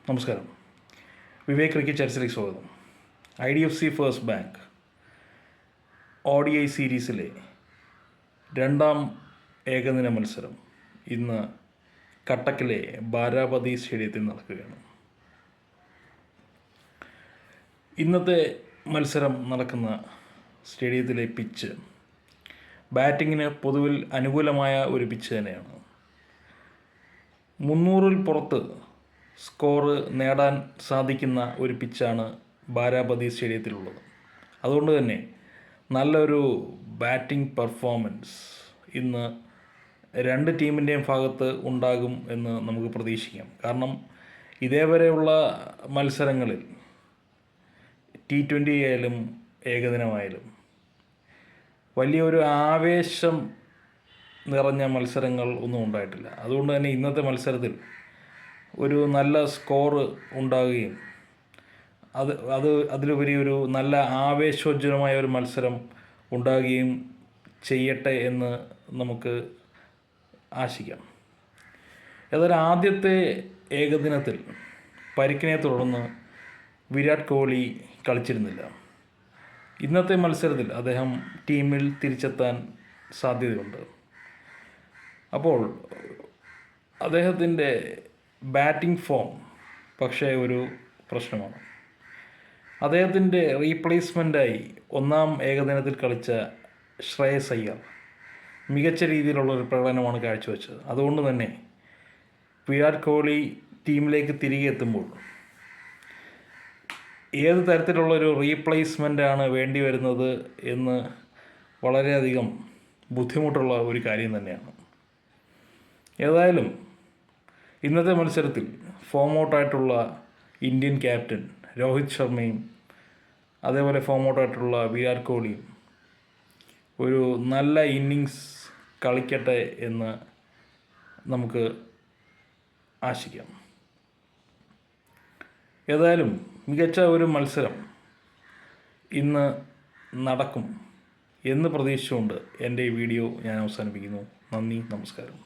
നമസ്കാരം. വിവേക് ക്രിക്കറ്റ് ചർച്ചയിലേക്ക് സ്വാഗതം. IDFC ഫസ്റ്റ് ബാങ്ക് ODI സീരീസിലെ രണ്ടാം ഏകദിന മത്സരം ഇന്ന് കട്ടക്കിലെ ബാരാബതി സ്റ്റേഡിയത്തിൽ നടക്കുകയാണ്. ഇന്നത്തെ മത്സരം നടക്കുന്ന സ്റ്റേഡിയത്തിലെ പിച്ച് ബാറ്റിങ്ങിന് പൊതുവിൽ അനുകൂലമായ ഒരു പിച്ച് തന്നെയാണ്. 300-ൽ പുറത്ത് സ്കോർ നേടാൻ സാധിക്കുന്ന ഒരു പിച്ചാണ് ബാരാബതി സ്റ്റേഡിയത്തിലുള്ളത്. അതുകൊണ്ട് തന്നെ നല്ലൊരു ബാറ്റിംഗ് പെർഫോമൻസ് ഇന്ന് രണ്ട് ടീമിൻ്റെയും ഭാഗത്ത് ഉണ്ടാകും എന്ന് നമുക്ക് പ്രതീക്ഷിക്കാം. കാരണം ഇതേവരെയുള്ള മത്സരങ്ങളിൽ T20 ആയാലും ഏകദിനമായാലും വലിയൊരു ആവേശം നിറഞ്ഞ മത്സരങ്ങൾ ഒന്നും ഉണ്ടായിട്ടില്ല. അതുകൊണ്ട് തന്നെ ഇന്നത്തെ മത്സരത്തിൽ ഒരു നല്ല സ്കോർ ഉണ്ടാകുകയും അതിലുപരി ഒരു നല്ല ആവേശോജ്വലമായ ഒരു മത്സരം ഉണ്ടാകുകയും ചെയ്യട്ടെ എന്ന് നമുക്ക് ആശിക്കാം. ഏതായാലും ആദ്യത്തെ ഏകദിനത്തിൽ പരിക്കിനെ തുടർന്ന് വിരാട് കോഹ്ലി കളിച്ചിരുന്നില്ല. ഇന്നത്തെ മത്സരത്തിൽ അദ്ദേഹം ടീമിൽ തിരിച്ചെത്താൻ സാധ്യതയുണ്ട്. അപ്പോൾ അദ്ദേഹത്തിൻ്റെ ബാറ്റിംഗ് ഫോം പക്ഷേ ഒരു പ്രശ്നമാണ്. അദ്ദേഹത്തിൻ്റെ റീപ്ലേസ്മെൻറ്റായി ഒന്നാം ഏകദിനത്തിൽ കളിച്ച ശ്രേയസ് അയ്യർ മികച്ച രീതിയിലുള്ളൊരു പ്രകടനമാണ് കാഴ്ചവെച്ചത്. അതുകൊണ്ട് തന്നെ വിരാട് കോഹ്ലി ടീമിലേക്ക് തിരികെ എത്തുമ്പോൾ ഏത് തരത്തിലുള്ളൊരു റീപ്ലേസ്മെൻറ്റാണ് വേണ്ടി വരുന്നത് എന്ന് വളരെയധികം ബുദ്ധിമുട്ടുള്ള ഒരു കാര്യം തന്നെയാണ്. ഏതായാലും ഇന്നത്തെ മത്സരത്തിൽ ഫോം ഔട്ടായിട്ടുള്ള ഇന്ത്യൻ ക്യാപ്റ്റൻ രോഹിത് ശർമ്മയും അതേപോലെ ഫോം ഔട്ടായിട്ടുള്ള വിരാട് കോഹ്ലിയും ഒരു നല്ല ഇന്നിങ്സ് കളിക്കട്ടെ എന്ന് നമുക്ക് ആശിക്കാം. ഏതായാലും മികച്ച ഒരു മത്സരം ഇന്ന് നടക്കും എന്ന് പ്രതീക്ഷിച്ചുകൊണ്ട് എൻ്റെ ഈ വീഡിയോ ഞാൻ അവസാനിപ്പിക്കുന്നു. നന്ദി, നമസ്കാരം.